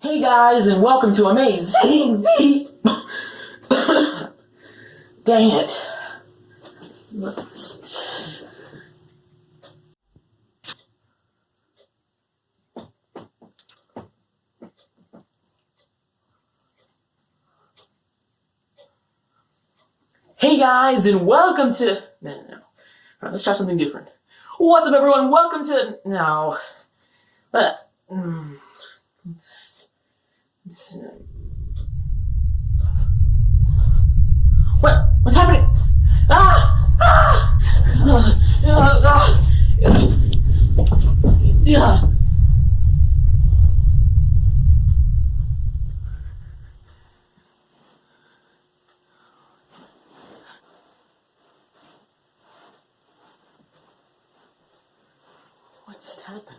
Hey guys, and welcome to Amazeeng Veedios. Dang it. Hey guys, and welcome to... No. Alright, let's try something different. What's up, everyone? Welcome to... No. What's happening? Yeah. What just happened?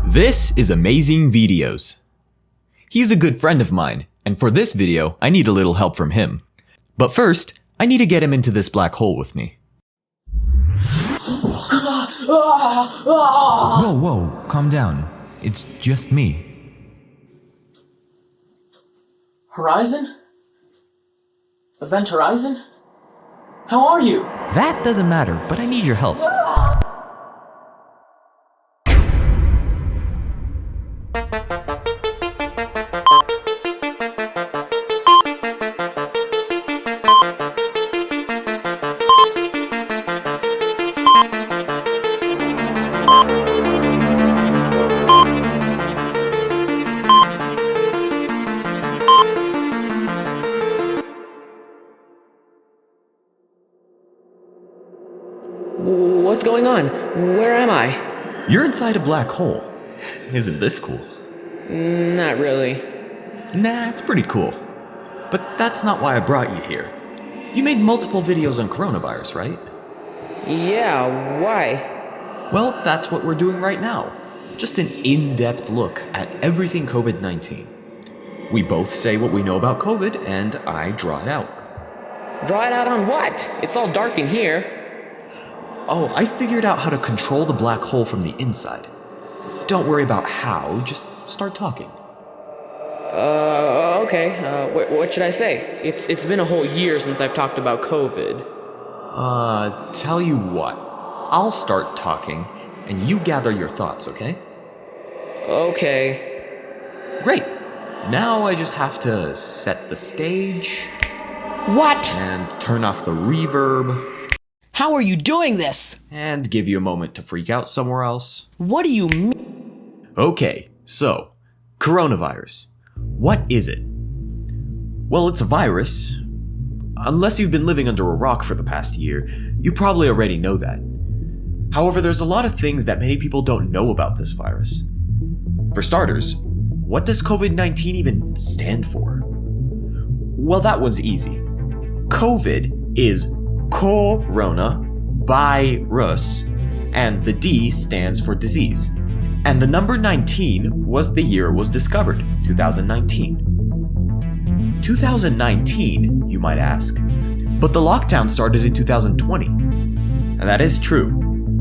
This is Amazeeng Veedios. He's a good friend of mine, and for this video, I need a little help from him. But first, I need to get him into this black hole with me. Whoa, calm down. It's just me. Horizon? Event Horizon? How are you? That doesn't matter, but I need your help. What's going on? Where am I? You're inside a black hole. Isn't this cool? Not really. Nah, it's pretty cool. But that's not why I brought you here. You made multiple videos on coronavirus, right? Yeah, why? Well, that's what we're doing right now. Just an in-depth look at everything COVID-19. We both say what we know about COVID, and I draw it out. Draw it out on what? It's all dark in here. Oh, I figured out how to control the black hole from the inside. Don't worry about how, just start talking. Okay. What should I say? It's been a whole year since I've talked about COVID. Tell you what. I'll start talking, and you gather your thoughts, okay? Okay. Great. Now I just have to set the stage. What? And turn off the reverb. How are you doing this? And give you a moment to freak out somewhere else. What do you mean? Okay, so, coronavirus. What is it? Well, it's a virus. Unless you've been living under a rock for the past year, you probably already know that. However, there's a lot of things that many people don't know about this virus. For starters, what does COVID-19 even stand for? Well, that one's easy. COVID is coronavirus, and the D stands for disease. And the number 19 was the year it was discovered, 2019. 2019, you might ask, but the lockdown started in 2020. And that is true,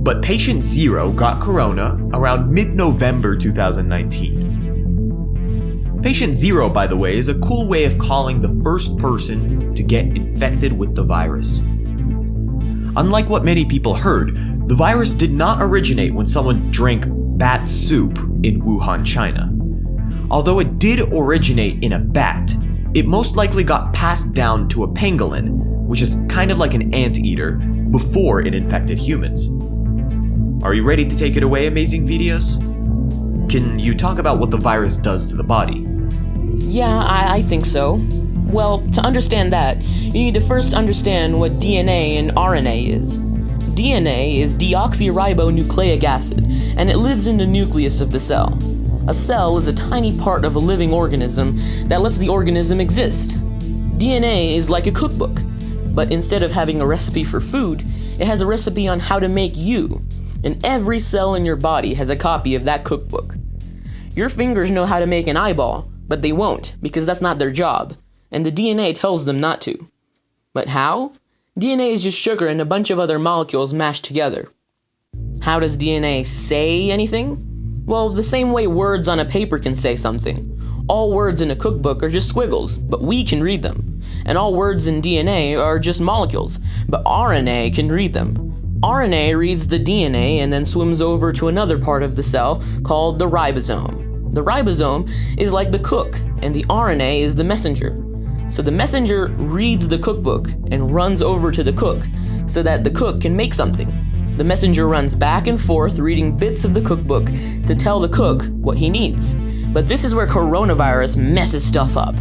but patient 0 got corona around mid-November 2019. Patient 0, by the way, is a cool way of calling the first person to get infected with the virus. Unlike what many people heard, the virus did not originate when someone drank bat soup in Wuhan, China. Although it did originate in a bat, it most likely got passed down to a pangolin, which is kind of like an anteater, before it infected humans. Are you ready to take it away, Amazeeng Veedios? Can you talk about what the virus does to the body? Yeah, I think so. Well, to understand that, you need to first understand what DNA and RNA is. DNA is deoxyribonucleic acid, and it lives in the nucleus of the cell. A cell is a tiny part of a living organism that lets the organism exist. DNA is like a cookbook, but instead of having a recipe for food, it has a recipe on how to make you, and every cell in your body has a copy of that cookbook. Your fingers know how to make an eyeball, but they won't, because that's not their job, and the DNA tells them not to. But how? DNA is just sugar and a bunch of other molecules mashed together. How does DNA say anything? Well, the same way words on a paper can say something. All words in a cookbook are just squiggles, but we can read them. And all words in DNA are just molecules, but RNA can read them. RNA reads the DNA and then swims over to another part of the cell called the ribosome. The ribosome is like the cook, and the RNA is the messenger. So the messenger reads the cookbook and runs over to the cook so that the cook can make something. The messenger runs back and forth reading bits of the cookbook to tell the cook what he needs. But this is where coronavirus messes stuff up.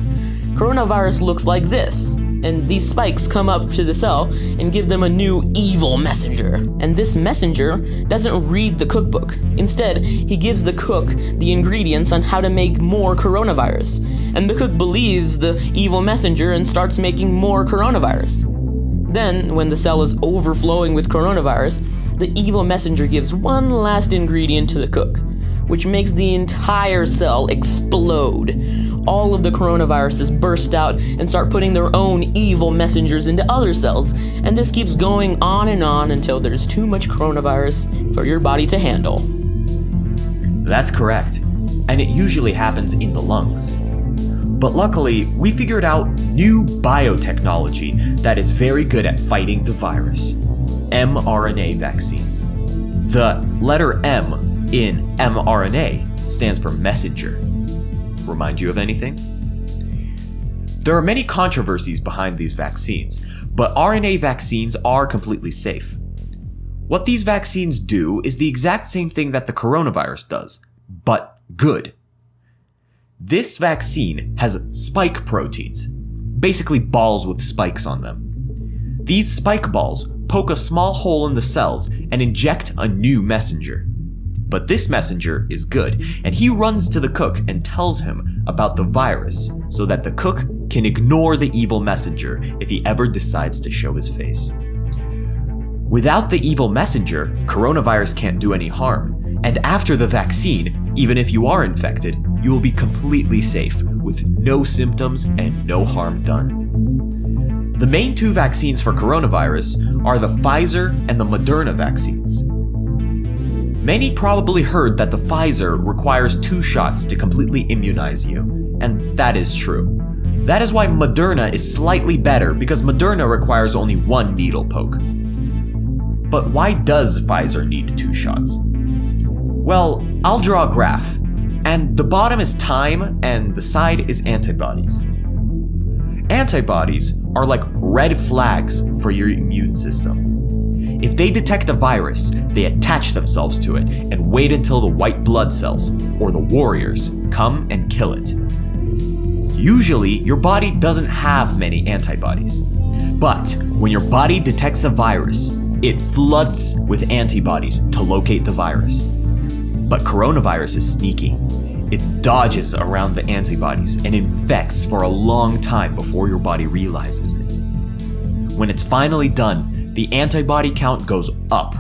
Coronavirus looks like this, and these spikes come up to the cell and give them a new evil messenger. And this messenger doesn't read the cookbook. Instead, he gives the cook the ingredients on how to make more coronavirus. And the cook believes the evil messenger and starts making more coronavirus. Then, when the cell is overflowing with coronavirus, the evil messenger gives one last ingredient to the cook, which makes the entire cell explode. All of the coronaviruses burst out and start putting their own evil messengers into other cells, and this keeps going on and on until there's too much coronavirus for your body to handle. That's correct, and it usually happens in the lungs. But luckily, we figured out new biotechnology that is very good at fighting the virus: mRNA vaccines. The letter M in mRNA stands for messenger. Remind you of anything? There are many controversies behind these vaccines, but RNA vaccines are completely safe. What these vaccines do is the exact same thing that the coronavirus does, but good. This vaccine has spike proteins, basically balls with spikes on them. These spike balls poke a small hole in the cells and inject a new messenger. But this messenger is good, and he runs to the cook and tells him about the virus so that the cook can ignore the evil messenger if he ever decides to show his face. Without the evil messenger, coronavirus can't do any harm, and after the vaccine, even if you are infected, you will be completely safe with no symptoms and no harm done. The main two vaccines for coronavirus are the Pfizer and the Moderna vaccines. Many probably heard that the Pfizer requires 2 shots to completely immunize you, and that is true. That is why Moderna is slightly better, because Moderna requires only 1 needle poke. But why does Pfizer need 2 shots? Well, I'll draw a graph, and the bottom is time and the side is antibodies. Antibodies are like red flags for your immune system. If they detect a virus, they attach themselves to it and wait until the white blood cells, or the warriors, come and kill it. Usually, your body doesn't have many antibodies. But when your body detects a virus, it floods with antibodies to locate the virus. But coronavirus is sneaky. It dodges around the antibodies and infects for a long time before your body realizes it. When it's finally done, the antibody count goes up.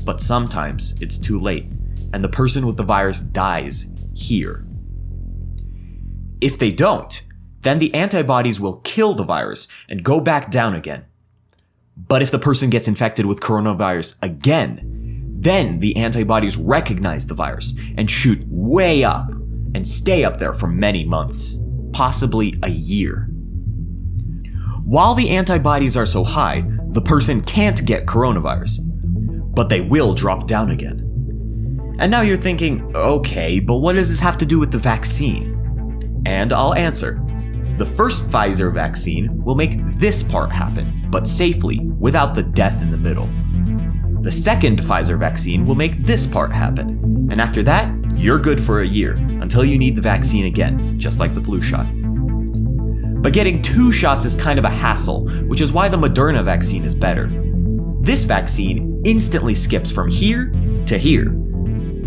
But sometimes it's too late, and the person with the virus dies here. If they don't, then the antibodies will kill the virus and go back down again. But if the person gets infected with coronavirus again, then the antibodies recognize the virus and shoot way up and stay up there for many months, possibly a year. While the antibodies are so high, the person can't get coronavirus, but they will drop down again. And now you're thinking, okay, but what does this have to do with the vaccine? And I'll answer. The first Pfizer vaccine will make this part happen, but safely, without the death in the middle. The second Pfizer vaccine will make this part happen, and after that, you're good for a year, until you need the vaccine again, just like the flu shot. But getting 2 shots is kind of a hassle, which is why the Moderna vaccine is better. This vaccine instantly skips from here to here.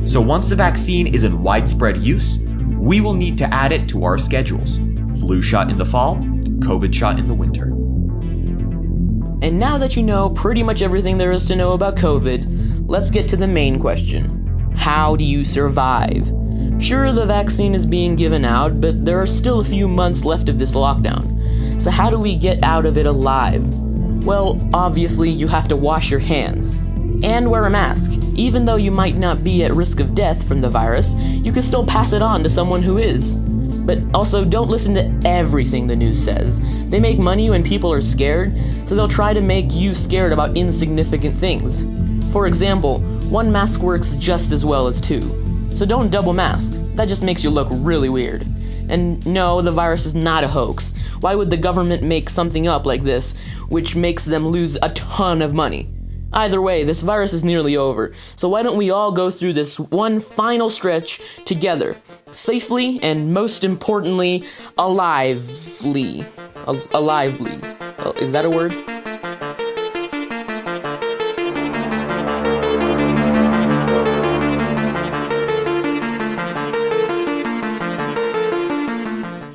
So once the vaccine is in widespread use, we will need to add it to our schedules. Flu shot in the fall, COVID shot in the winter. And now that you know pretty much everything there is to know about COVID, let's get to the main question. How do you survive? Sure, the vaccine is being given out, but there are still a few months left of this lockdown. So how do we get out of it alive? Well, obviously you have to wash your hands. And wear a mask. Even though you might not be at risk of death from the virus, you can still pass it on to someone who is. But also, don't listen to everything the news says. They make money when people are scared, so they'll try to make you scared about insignificant things. For example, one mask works just as well as two. So don't double mask. That just makes you look really weird. And no, the virus is not a hoax. Why would the government make something up like this, which makes them lose a ton of money? Either way, this virus is nearly over, so why don't we all go through this one final stretch together, safely and most importantly, alively. Alively. Is that a word?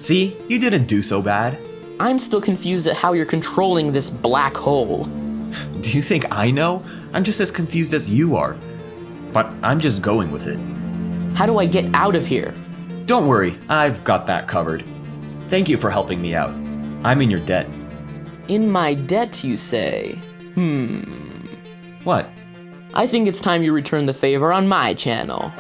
See, you didn't do so bad. I'm still confused at how you're controlling this black hole. Do you think I know? I'm just as confused as you are. But I'm just going with it. How do I get out of here? Don't worry, I've got that covered. Thank you for helping me out. I'm in your debt. In my debt, you say? What? I think it's time you return the favor on my channel.